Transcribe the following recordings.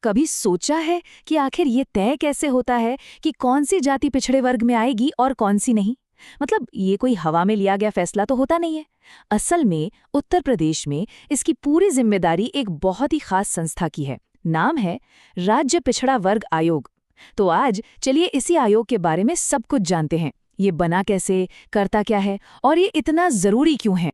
कभी सोचा है कि आखिर ये तय कैसे होता है कि कौन सी जाति पिछड़े वर्ग में आएगी और कौन सी नहीं? मतलब ये कोई हवा में लिया गया फैसला तो होता नहीं है। असल में उत्तर प्रदेश में इसकी पूरी जिम्मेदारी एक बहुत ही खास संस्था की है। नाम है राज्य पिछड़ा वर्ग आयोग। तो आज चलिए इसी आयोग के बारे में सब कुछ जानते हैं। ये बना कैसे, करता क्या है और ये इतना जरूरी क्यों है।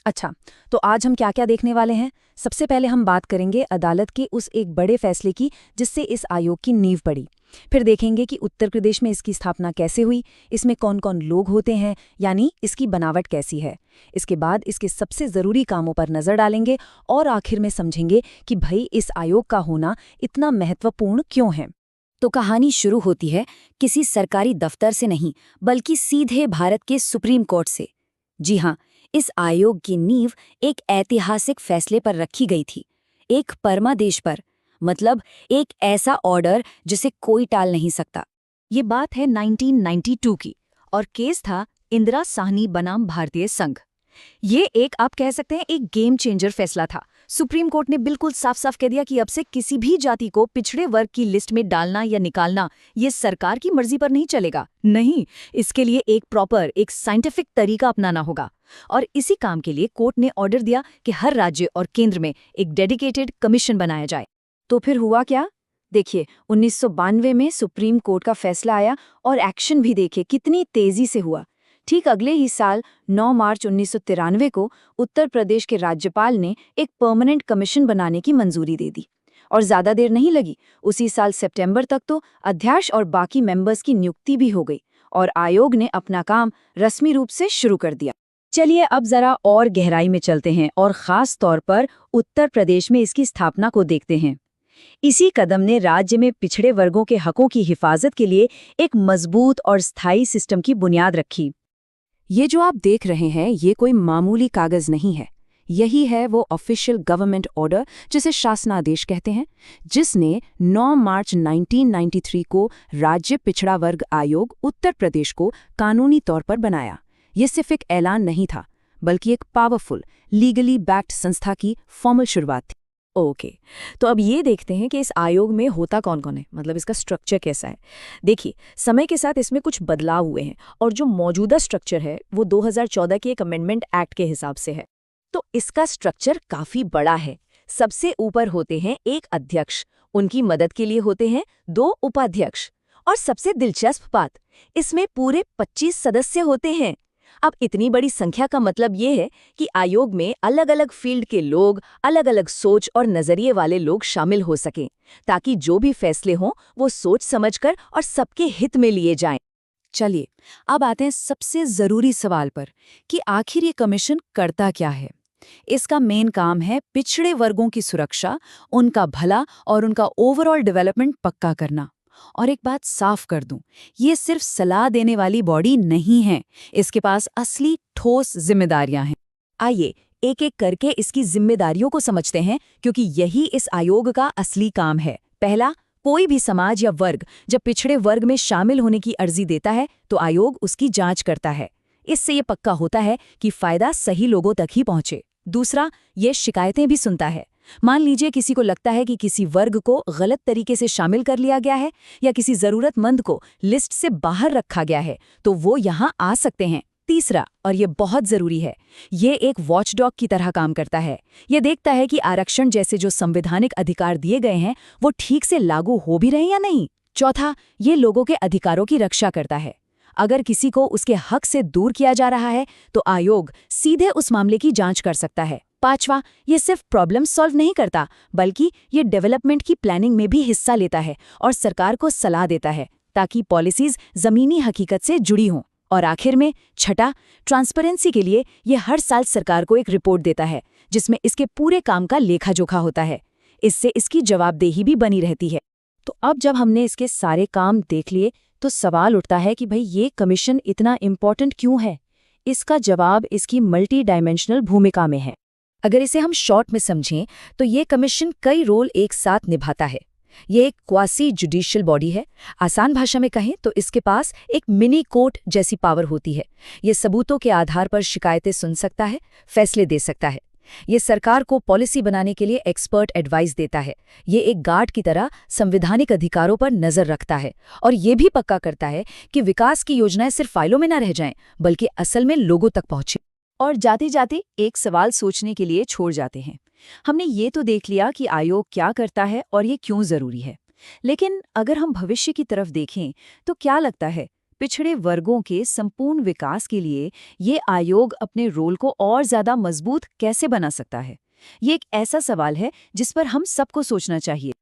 अच्छा, तो आज हम क्या क्या देखने वाले हैं? सबसे पहले हम बात करेंगे अदालत के उस एक बड़े फैसले की जिससे इस आयोग की नींव पड़ी। फिर देखेंगे कि उत्तर प्रदेश में इसकी स्थापना कैसे हुई, इसमें कौन कौन लोग होते हैं, यानी इसकी बनावट कैसी है। इसके बाद इसके सबसे ज़रूरी कामों पर नज़र डालेंगे और आखिर में समझेंगे कि भाई इस आयोग का होना इतना महत्वपूर्ण क्यों है। तो कहानी शुरू होती है किसी सरकारी दफ्तर से नहीं, बल्कि सीधे भारत के सुप्रीम कोर्ट से। जी हाँ, इस आयोग की नींव एक ऐतिहासिक फैसले पर रखी गई थी, एक परमादेश पर, मतलब एक ऐसा ऑर्डर जिसे कोई टाल नहीं सकता। ये बात है 1992 की और केस था इंदिरा साहनी बनाम भारतीय संघ। ये एक, आप कह सकते हैं, एक गेम चेंजर फैसला था। सुप्रीम कोर्ट ने बिल्कुल साफ साफ कह दिया कि अब से किसी भी जाति को पिछड़े वर्ग की लिस्ट में डालना या निकालना ये सरकार की मर्जी पर नहीं चलेगा। नहीं, इसके लिए एक प्रॉपर, एक साइंटिफिक तरीका अपनाना होगा। और इसी काम के लिए कोर्ट ने ऑर्डर दिया कि हर राज्य और केंद्र में एक डेडिकेटेड कमीशन बनाया जाए। तो फिर हुआ क्या? देखिए, 1992 में सुप्रीम कोर्ट का फैसला आया और एक्शन भी देखिए कितनी तेजी से हुआ। ठीक अगले ही साल 9 मार्च 1993 को उत्तर प्रदेश के राज्यपाल ने एक परमानेंट कमीशन बनाने की मंजूरी दे दी। और ज़्यादा देर नहीं लगी, उसी साल सितंबर तक तो अध्यक्ष और बाकी मेंबर्स की नियुक्ति भी हो गई और आयोग ने अपना काम रस्मी रूप से शुरू कर दिया। चलिए अब ज़रा और गहराई में चलते हैं और ख़ास तौर पर उत्तर प्रदेश में इसकी स्थापना को देखते हैं। इसी कदम ने राज्य में पिछड़े वर्गों के हकों की हिफाजत के लिए एक मजबूत और स्थायी सिस्टम की बुनियाद रखी। ये जो आप देख रहे हैं, ये कोई मामूली कागज नहीं है। यही है वो ऑफिशियल गवर्नमेंट ऑर्डर, जिसे शासनादेश कहते हैं, जिसने 9 मार्च 1993 को राज्य पिछड़ा वर्ग आयोग उत्तर प्रदेश को कानूनी तौर पर बनाया। ये सिर्फ एक ऐलान नहीं था, बल्कि एक पावरफुल, लीगली बैक्ड संस्था की फॉर्मल शुरुआत थी। ओके, तो अब ये देखते हैं कि इस आयोग में होता कौन कौन है, मतलब इसका स्ट्रक्चर कैसा है। देखिए, समय के साथ इसमें कुछ बदलाव हुए हैं और जो मौजूदा स्ट्रक्चर है वो 2014 के एक अमेंडमेंट एक्ट के हिसाब से है। तो इसका स्ट्रक्चर काफी बड़ा है। सबसे ऊपर होते हैं एक अध्यक्ष, उनकी मदद के लिए होते हैं 2 उपाध्यक्ष, और सबसे दिलचस्प बात, इसमें पूरे 25 सदस्य होते हैं। अब इतनी बड़ी संख्या का मतलब ये है कि आयोग में अलग अलग फील्ड के लोग, अलग अलग सोच और नजरिए वाले लोग शामिल हो सकें, ताकि जो भी फैसले हों वो सोच समझकर और सबके हित में लिए जाएं। चलिए अब आते हैं सबसे ज़रूरी सवाल पर कि आखिर ये कमीशन करता क्या है। इसका मेन काम है पिछड़े वर्गों की सुरक्षा, उनका भला और उनका ओवरऑल डेवलपमेंट पक्का करना। और एक बात साफ कर दूं, ये सिर्फ सलाह देने वाली बॉडी नहीं है, इसके पास असली ठोस जिम्मेदारियां हैं। आइए एक एक करके इसकी जिम्मेदारियों को समझते हैं, क्योंकि यही इस आयोग का असली काम है। पहला, कोई भी समाज या वर्ग जब पिछड़े वर्ग में शामिल होने की अर्जी देता है तो आयोग उसकी जांच करता है। इससे ये पक्का होता है कि फायदा सही लोगों तक ही पहुंचे। दूसरा, ये शिकायतें भी सुनता है। मान लीजिए किसी को लगता है कि किसी वर्ग को गलत तरीके से शामिल कर लिया गया है या किसी जरूरतमंद को लिस्ट से बाहर रखा गया है, तो वो यहाँ आ सकते हैं। तीसरा, और ये बहुत जरूरी है, ये एक वॉचडॉग की तरह काम करता है। ये देखता है कि आरक्षण जैसे जो संवैधानिक अधिकार दिए गए हैं वो ठीक से लागू हो भी रहे हैं या नहीं। चौथा, ये लोगों के अधिकारों की रक्षा करता है। अगर किसी को उसके हक से दूर किया जा रहा है तो आयोग सीधे उस मामले की जांच कर सकता है। पांचवा, ये सिर्फ प्रॉब्लम सॉल्व नहीं करता, बल्कि ये डेवलपमेंट की प्लानिंग में भी हिस्सा लेता है और सरकार को सलाह देता है, ताकि पॉलिसीज जमीनी हकीकत से जुड़ी हों। और आखिर में छठा, ट्रांसपेरेंसी के लिए ये हर साल सरकार को एक रिपोर्ट देता है, जिसमें इसके पूरे काम का लेखा जोखा होता है। इससे इसकी जवाबदेही भी बनी रहती है। तो अब जब हमने इसके सारे काम देख लिए तो सवाल उठता है कि भाई ये कमीशन इतना इम्पोर्टेंट क्यों है। इसका जवाब इसकी मल्टी डायमेंशनल भूमिका में है। अगर इसे हम शॉर्ट में समझें तो ये कमीशन कई रोल एक साथ निभाता है। ये एक क्वासी जुडिशियल बॉडी है। आसान भाषा में कहें तो इसके पास एक मिनी कोर्ट जैसी पावर होती है। ये सबूतों के आधार पर शिकायतें सुन सकता है, फैसले दे सकता है। ये सरकार को पॉलिसी बनाने के लिए एक्सपर्ट एडवाइस देता है। ये एक गार्ड की तरह संवैधानिक अधिकारों पर नजर रखता है और ये भी पक्का करता है कि विकास की योजनाएं सिर्फ फाइलों में न रह जाएं, बल्कि असल में लोगों तक पहुंचे। और जाते जाते एक सवाल सोचने के लिए छोड़ जाते हैं। हमने ये तो देख लिया कि आयोग क्या करता है और ये क्यों जरूरी है, लेकिन अगर हम भविष्य की तरफ देखें तो क्या लगता है पिछड़े वर्गों के संपूर्ण विकास के लिए ये आयोग अपने रोल को और ज्यादा मजबूत कैसे बना सकता है? ये एक ऐसा सवाल है जिस पर हम सबको सोचना चाहिए।